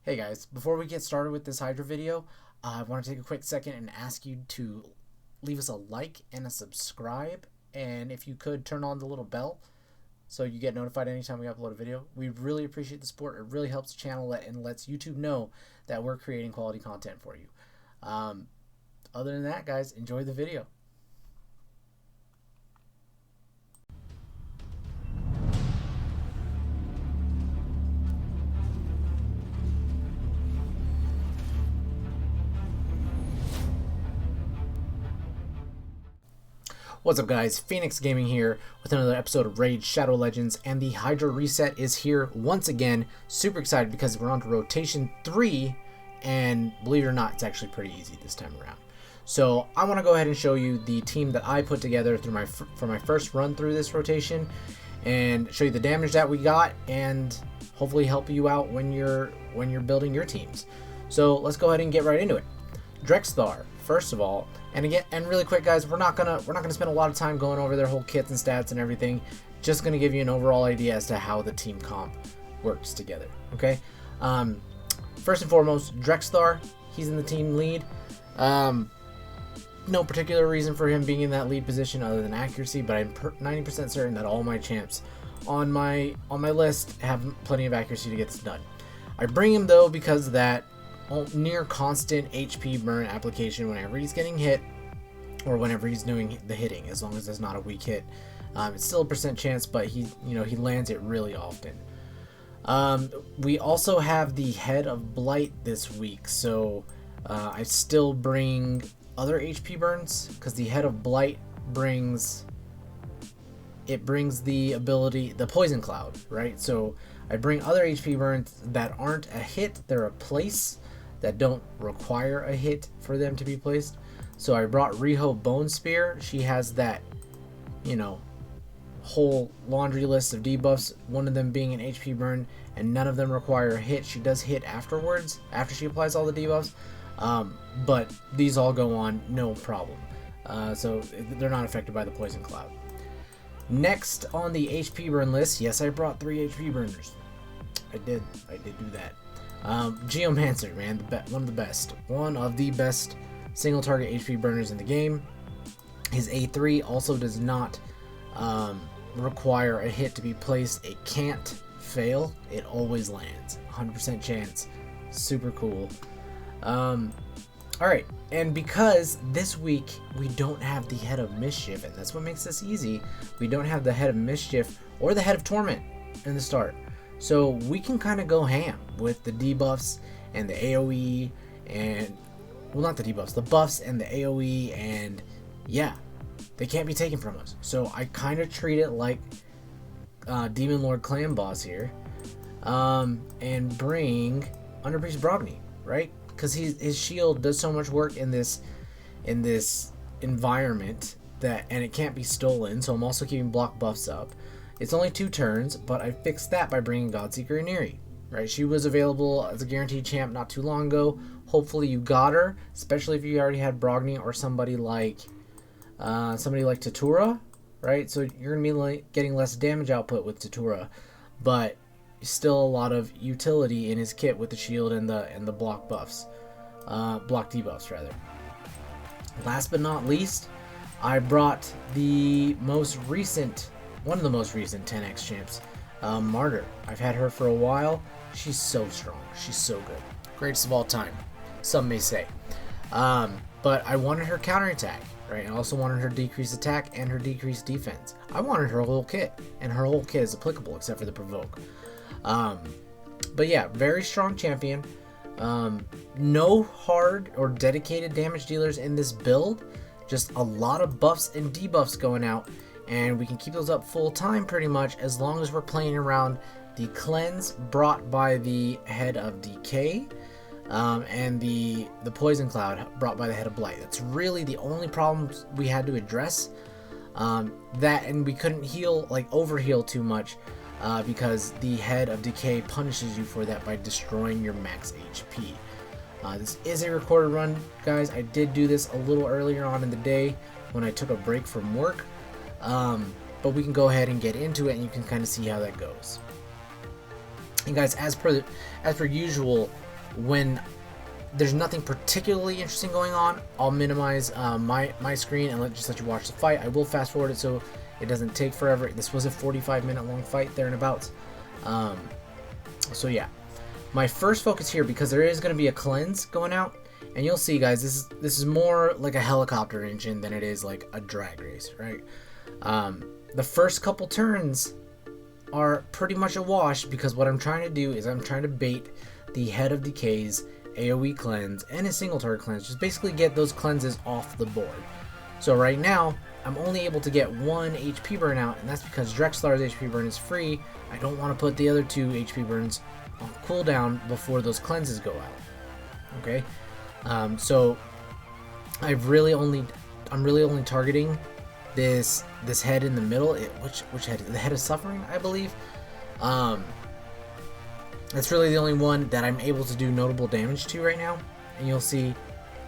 Hey guys, before we get started with this Hydra video, I want to take a quick second and ask you to leave us a like and a subscribe, and if you could turn on the little bell so you get notified anytime we upload a video. We really appreciate the support. It really helps the channel and lets YouTube know that we're creating quality content for you. Other than that, guys, enjoy the video. What's up guys, Fenyks-Gaming here with another episode of Raid Shadow Legends, and the Hydra reset is here once again. Super excited because we're on to rotation 3, and believe it or not, it's actually pretty easy this time around. So I want to go ahead and show you the team that I put together through for my first run through this rotation, and show you the damage that we got, and hopefully help you out when you're building your teams. So let's go ahead and get right into it. Drexthar, first of all, and again, and really quick guys, we're not gonna spend a lot of time going over their whole kits and stats and everything. Just gonna give you an overall idea as to how the team comp works together. Okay. First and foremost, Drexthar, he's in the team lead. No particular reason for him being in that lead position other than accuracy, but I'm 90% certain that all my champs on my list have plenty of accuracy to get this done. I bring him though because that near constant HP burn application whenever he's getting hit or whenever he's doing the hitting, as long as it's not a weak hit. It's still a percent chance, but he lands it really often. We also have the Head of Blight this week, so I still bring other HP burns because the Head of Blight brings the ability, the Poison Cloud, right? So I bring other HP burns that aren't a hit, they're a place, that don't require a hit for them to be placed. So I brought Riho Bone Spear. She has that, whole laundry list of debuffs, one of them being an HP burn, and none of them require a hit. She does hit afterwards, after she applies all the debuffs, but these all go on no problem. So they're not affected by the Poison Cloud. Next on the HP burn list, yes, I brought 3 HP burners. I did do that. Geomancer, man, one of the best single target HP burners in the game. His A3 also does not require a hit to be placed. It can't fail. It always lands. 100% chance. Super cool. Alright, and because this week we don't have the Head of Mischief, and that's what makes this easy, we don't have the Head of Mischief or the Head of Torment in the start. So we can kind of go ham with the debuffs and the AoE and, well, not the debuffs, the buffs and the AoE, and yeah, they can't be taken from us. So I kind of treat it like Demon Lord Clan Boss here, and bring Underpriest Brogni, right? Because his shield does so much work in this environment that, and it can't be stolen. So I'm also keeping block buffs up. It's only 2 turns, but I fixed that by bringing Godseeker Iniri, right? She was available as a guaranteed champ not too long ago. Hopefully you got her, especially if you already had Brogni or somebody like Tatura, right? So you're gonna be getting less damage output with Tatura, but still a lot of utility in his kit with the shield and the block buffs, block debuffs rather. Last but not least, I brought one of the most recent 10x champs, Martyr. I've had her for a while. She's so strong. She's so good. Greatest of all time, some may say. But I wanted her counterattack, right? I also wanted her decreased attack and her decreased defense. I wanted her whole kit, and her whole kit is applicable except for the provoke. But yeah, very strong champion. No hard or dedicated damage dealers in this build. Just a lot of buffs and debuffs going out. And we can keep those up full time pretty much as long as we're playing around the cleanse brought by the Head of Decay, and the Poison Cloud brought by the Head of Blight. That's really the only problems we had to address. That, and we couldn't heal, like overheal too much, because the Head of Decay punishes you for that by destroying your max HP. This is a recorded run, guys. I did do this a little earlier on in the day when I took a break from work. But we can go ahead and get into it, and you can kind of see how that goes. And guys, as per usual, when there's nothing particularly interesting going on, I'll minimize my screen and just let you watch the fight. I will fast forward it so it doesn't take forever. This was a 45-minute long fight there and abouts. So yeah, my first focus here, because there is going to be a cleanse going out, and you'll see, guys, this is more like a helicopter engine than it is like a drag race, right? The first couple turns are pretty much a wash, because what I'm trying to do is I'm trying to bait the Head of Decay's AoE cleanse and his single target cleanse, just basically get those cleanses off the board. So right now I'm only able to get 1 HP burn out, and that's because Drexlar's HP burn is free. I don't want to put the other 2 HP burns on cooldown before those cleanses go out. Okay, so I'm really only targeting this head in the middle. Which head? The Head of Suffering, I believe. That's really the only one that I'm able to do notable damage to right now. And you'll see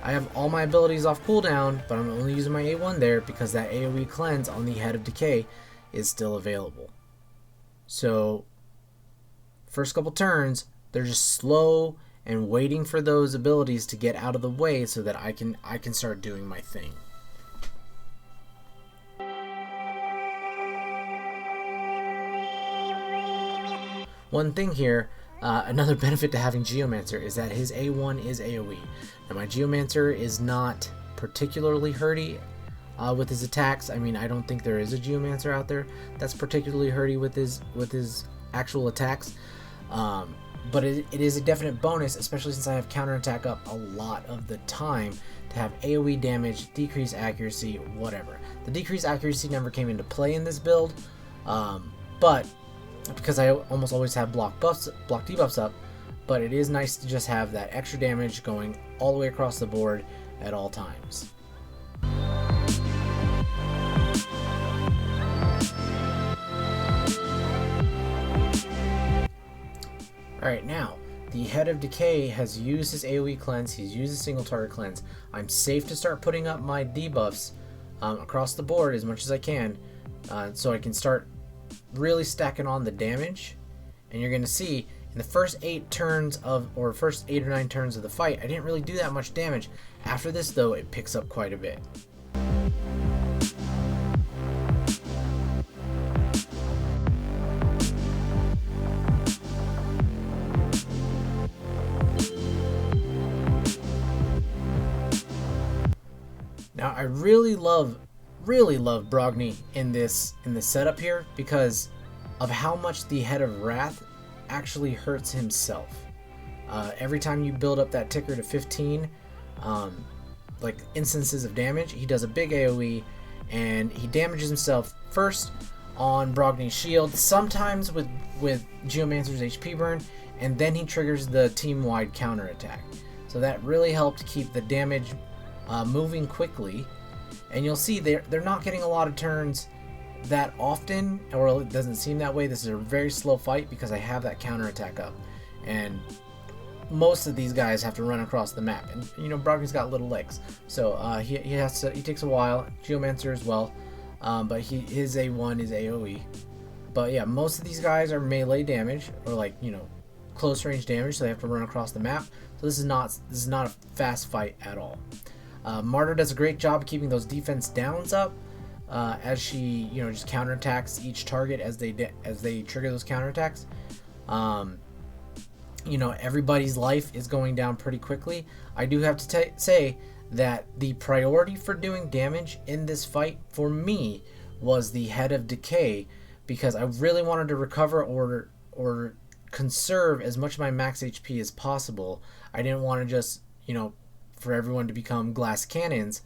I have all my abilities off cooldown, but I'm only using my A1 there because that AoE cleanse on the Head of Decay is still available. So first couple turns, they're just slow and waiting for those abilities to get out of the way so that I can start doing my thing. One thing here, another benefit to having Geomancer is that his A1 is AoE. Now my Geomancer is not particularly hurty with his attacks. I mean, I don't think there is a Geomancer out there that's particularly hurty with his actual attacks. But it is a definite bonus, especially since I have counterattack up a lot of the time, to have AoE damage, decreased accuracy, whatever. The decreased accuracy never came into play in this build, but because I almost always have block debuffs up, but it is nice to just have that extra damage going all the way across the board at all times. Alright, now, the Head of Decay has used his AoE cleanse, he's used his single target cleanse. I'm safe to start putting up my debuffs across the board as much as I can, so I can start really stacking on the damage. And you're going to see in the first 8 turns or 8 or 9 turns of the fight, I didn't really do that much damage. After this though, it picks up quite a bit. Now I really love Brogni in this setup here because of how much the Head of Wrath actually hurts himself. Every time you build up that ticker to 15 like instances of damage, he does a big AoE and he damages himself first on Brogni's shield, sometimes with Geomancer's HP burn, and then he triggers the team-wide counterattack. So that really helped keep the damage moving quickly. And you'll see they're not getting a lot of turns that often, or it doesn't seem that way. This is a very slow fight because I have that counterattack up, and most of these guys have to run across the map. And you know, Brogni's got little legs, so he takes a while. Geomancer as well, but his A1 is AoE. But yeah, most of these guys are melee damage, or like, you know, close range damage, so they have to run across the map. So this is not a fast fight at all. Martyr does a great job of keeping those defense downs up as she, you know, just counterattacks each target as they trigger those counterattacks. You know, everybody's life is going down pretty quickly. I do have to say that the priority for doing damage in this fight for me was the Head of Decay, because I really wanted to recover or conserve as much of my max HP as possible. I didn't want to just, you know, for everyone to become glass cannons,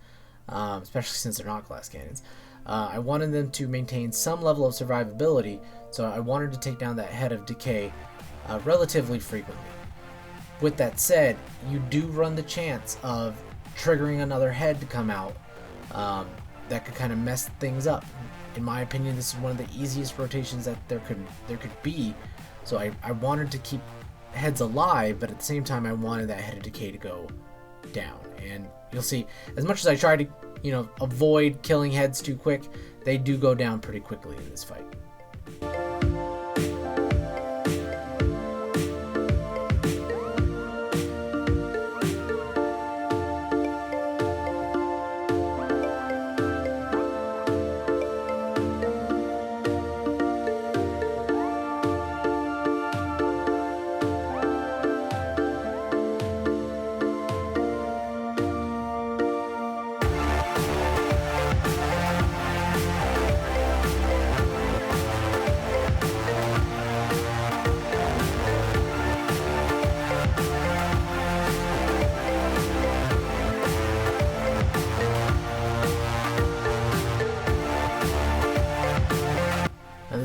especially since they're not glass cannons. I wanted them to maintain some level of survivability, so I wanted to take down that Head of Decay relatively frequently. With that said, you do run the chance of triggering another head to come out that could kind of mess things up. In my opinion, this is one of the easiest rotations that there could be, so I wanted to keep heads alive, but at the same time I wanted that Head of Decay to go down. And you'll see, as much as I try to, you know, avoid killing heads too quick, they do go down pretty quickly in this fight.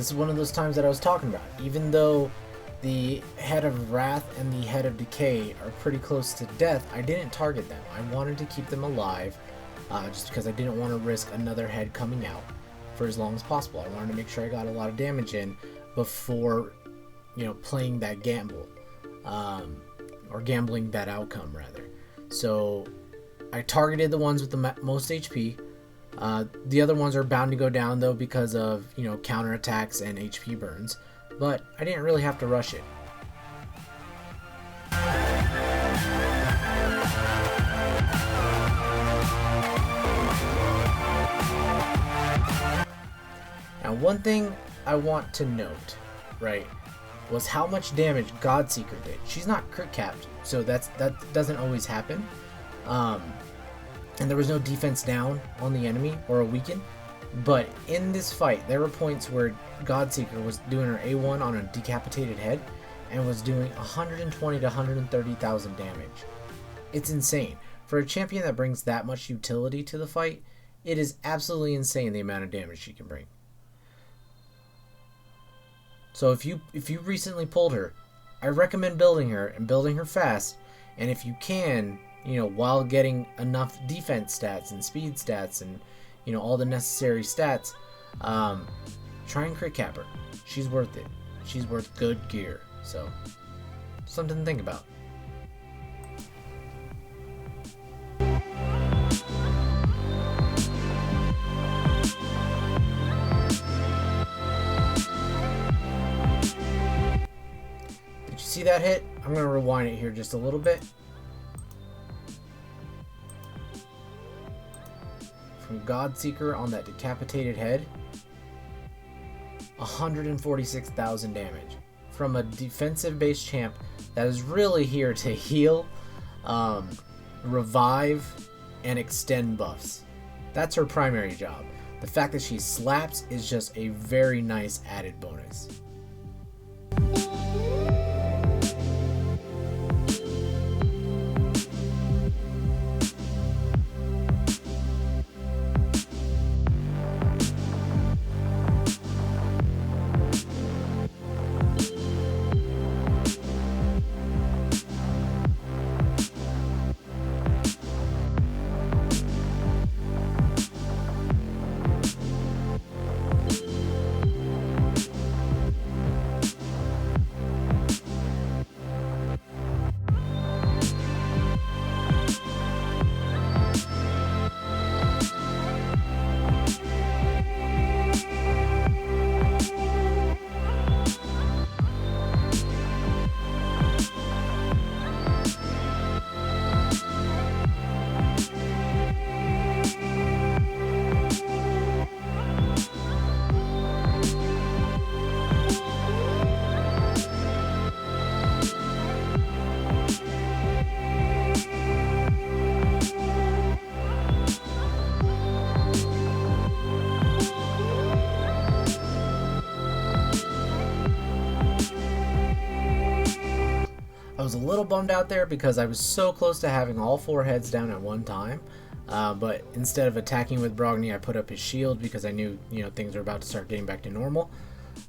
this is one of those times that I was talking about. Even though the Head of Wrath and the Head of Decay are pretty close to death, I didn't target them. I wanted to keep them alive, just because I didn't want to risk another head coming out for as long as possible. I wanted to make sure I got a lot of damage in before, playing that gamble, or gambling that outcome rather. So I targeted the ones with the most HP. The other ones are bound to go down though because of counterattacks and HP burns, but I didn't really have to rush it. Now, one thing I want to note, right, was how much damage Godseeker did. She's not crit capped, so that doesn't always happen. And there was no defense down on the enemy or a weaken. But in this fight, there were points where Godseeker was doing her A1 on a decapitated head and was doing 120 to 130,000 damage. It's insane. For a champion that brings that much utility to the fight, it is absolutely insane the amount of damage she can bring. So if you recently pulled her, I recommend building her and building her fast. And if you can, while getting enough defense stats and speed stats and all the necessary stats, try and crit cap her. She's worth it. She's worth good gear. So something to think about. Did you see that hit? I'm going to rewind it here just a little bit. From Godseeker on that decapitated head, 146,000 damage. From a defensive based champ that is really here to heal, revive, and extend buffs. That's her primary job. The fact that she slaps is just a very nice added bonus. I was a little bummed out there because I was so close to having all 4 heads down at one time, but instead of attacking with Brogni, I put up his shield because I knew things were about to start getting back to normal.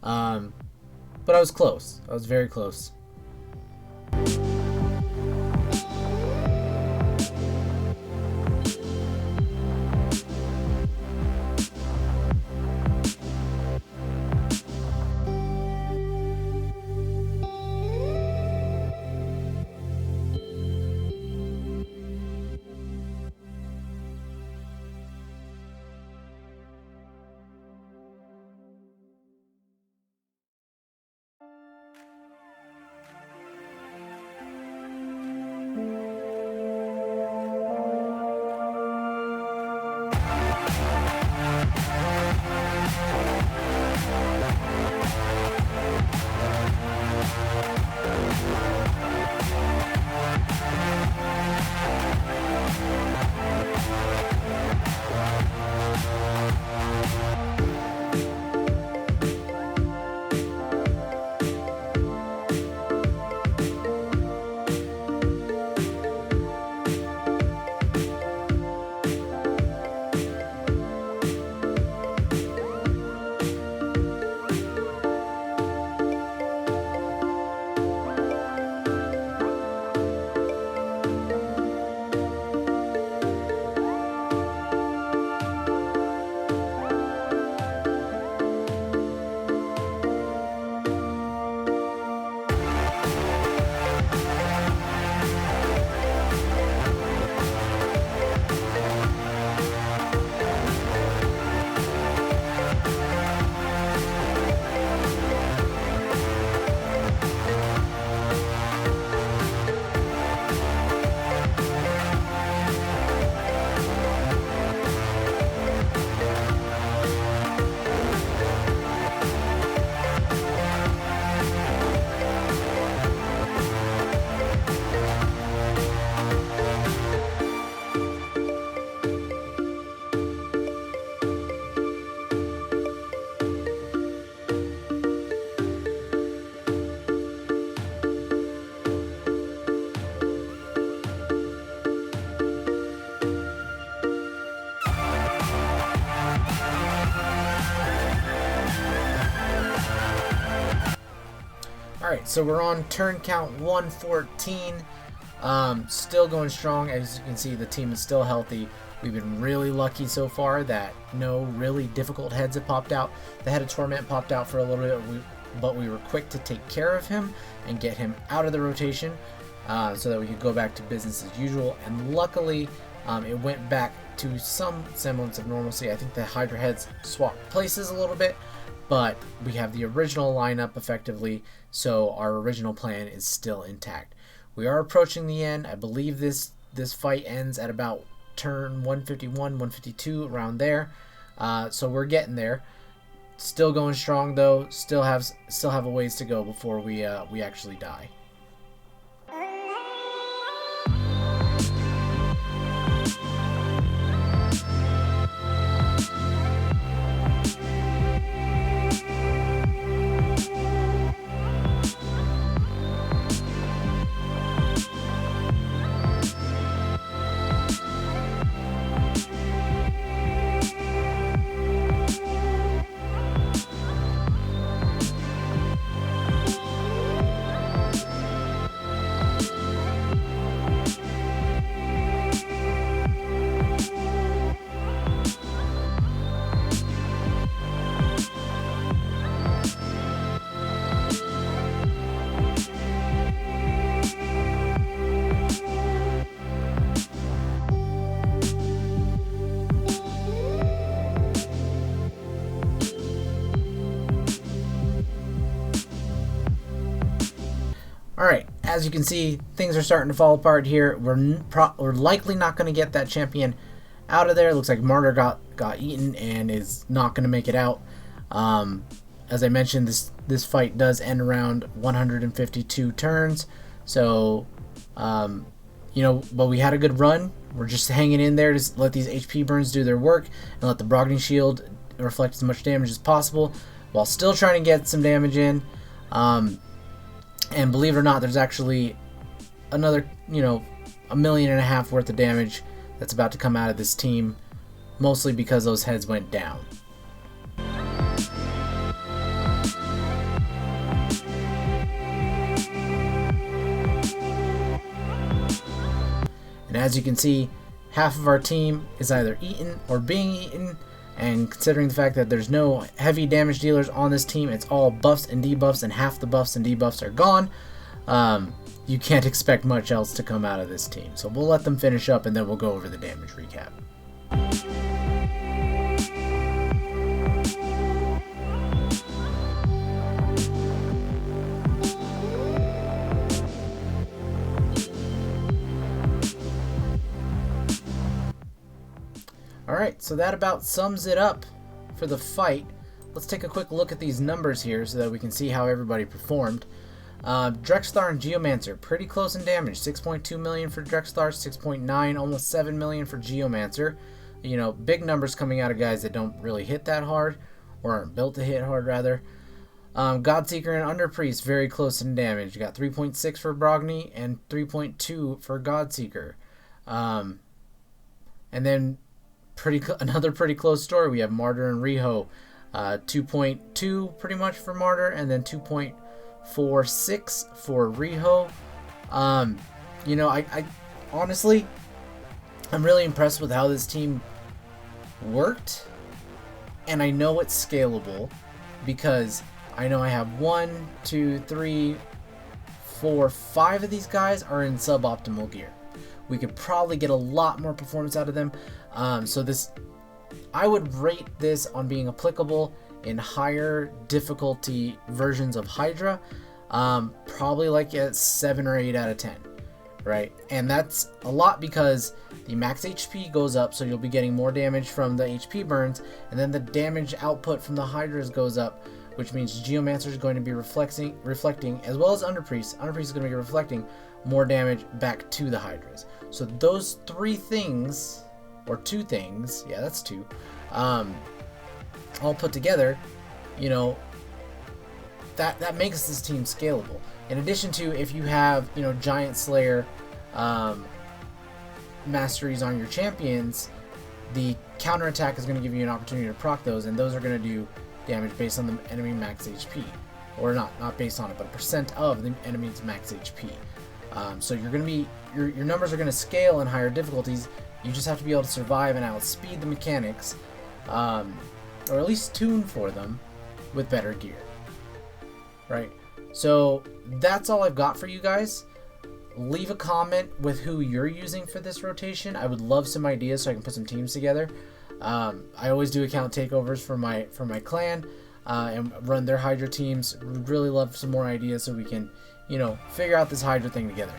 But I was close. I was very close. Alright, so we're on turn count 114. Still going strong. As you can see, the team is still healthy. We've been really lucky so far that no really difficult heads have popped out. The head of Torment popped out for a little bit, but we were quick to take care of him and get him out of the rotation so that we could go back to business as usual. And luckily, it went back to some semblance of normalcy. I think the Hydra heads swapped places a little bit, but we have the original lineup effectively, so our original plan is still intact. We are approaching the end. I believe this fight ends at about turn 151, 152, around there. So we're getting there. Still going strong though. Still have a ways to go before we actually die. Alright, as you can see, things are starting to fall apart here. We're likely not going to get that champion out of there. It looks like Martyr got eaten and is not going to make it out. As I mentioned, this fight does end around 152 turns. So, you know, but we had a good run. We're just hanging in there to let these HP burns do their work and let the Brogding shield reflect as much damage as possible while still trying to get some damage in. And believe it or not, there's actually another, you know, 1.5 million worth of damage that's about to come out of this team, mostly because those heads went down. And as you can see, half of our team is either eaten or being eaten. And considering the fact that there's no heavy damage dealers on this team, it's all buffs and debuffs, and half the buffs and debuffs are gone. You can't expect much else to come out of this team. So we'll let them finish up and then we'll go over the damage recap. Alright, so that about sums it up for the fight. Let's take a quick look at these numbers here so that we can see how everybody performed. Drexthar and Geomancer, pretty close in damage. 6.2 million for Drexthar, 6.9, almost 7 million for Geomancer. You know, big numbers coming out of guys that don't really hit that hard, or aren't built to hit hard, rather. Godseeker and Underpriest, very close in damage. You got 3.6 for Brogni and 3.2 for Godseeker. And then another pretty close story. We have Martyr and Riho, 2.2 pretty much for Martyr, and then 2.46 for Riho. You know, I honestly, I'm really impressed with how this team worked, and I know it's scalable because I know I have 1, 2, 3, 4, 5 of these guys are in suboptimal gear. We could probably get a lot more performance out of them. So this, I would rate this on being applicable in higher difficulty versions of Hydra, probably like a 7 or 8 out of 10, right? And that's a lot because the max HP goes up, so you'll be getting more damage from the HP burns, and then the damage output from the Hydras goes up, which means Geomancer is going to be reflecting, as well as Underpriest. Underpriest is going to be reflecting more damage back to the Hydras. So those 3 things, or 2 things, yeah, that's 2, all put together, you know, that makes this team scalable. In addition to, if you have, you know, Giant Slayer masteries on your champions, the counterattack is going to give you an opportunity to proc those, and those are going to do damage based on the enemy max HP. or not based on it, but a percent of the enemy's max HP. So you're gonna be your numbers are gonna scale in higher difficulties. You just have to be able to survive and outspeed the mechanics, or at least tune for them with better gear. Right. So that's all I've got for you guys. Leave a comment with who you're using for this rotation. I would love some ideas so I can put some teams together. I always do account takeovers for my clan and run their Hydra teams. Would really love some more ideas so we can, you know, figure out this Hydra thing together.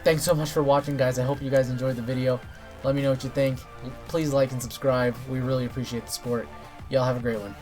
Thanks so much for watching, guys. I hope you guys enjoyed the video. Let me know what you think. Please like and subscribe. We really appreciate the support. Y'all have a great one.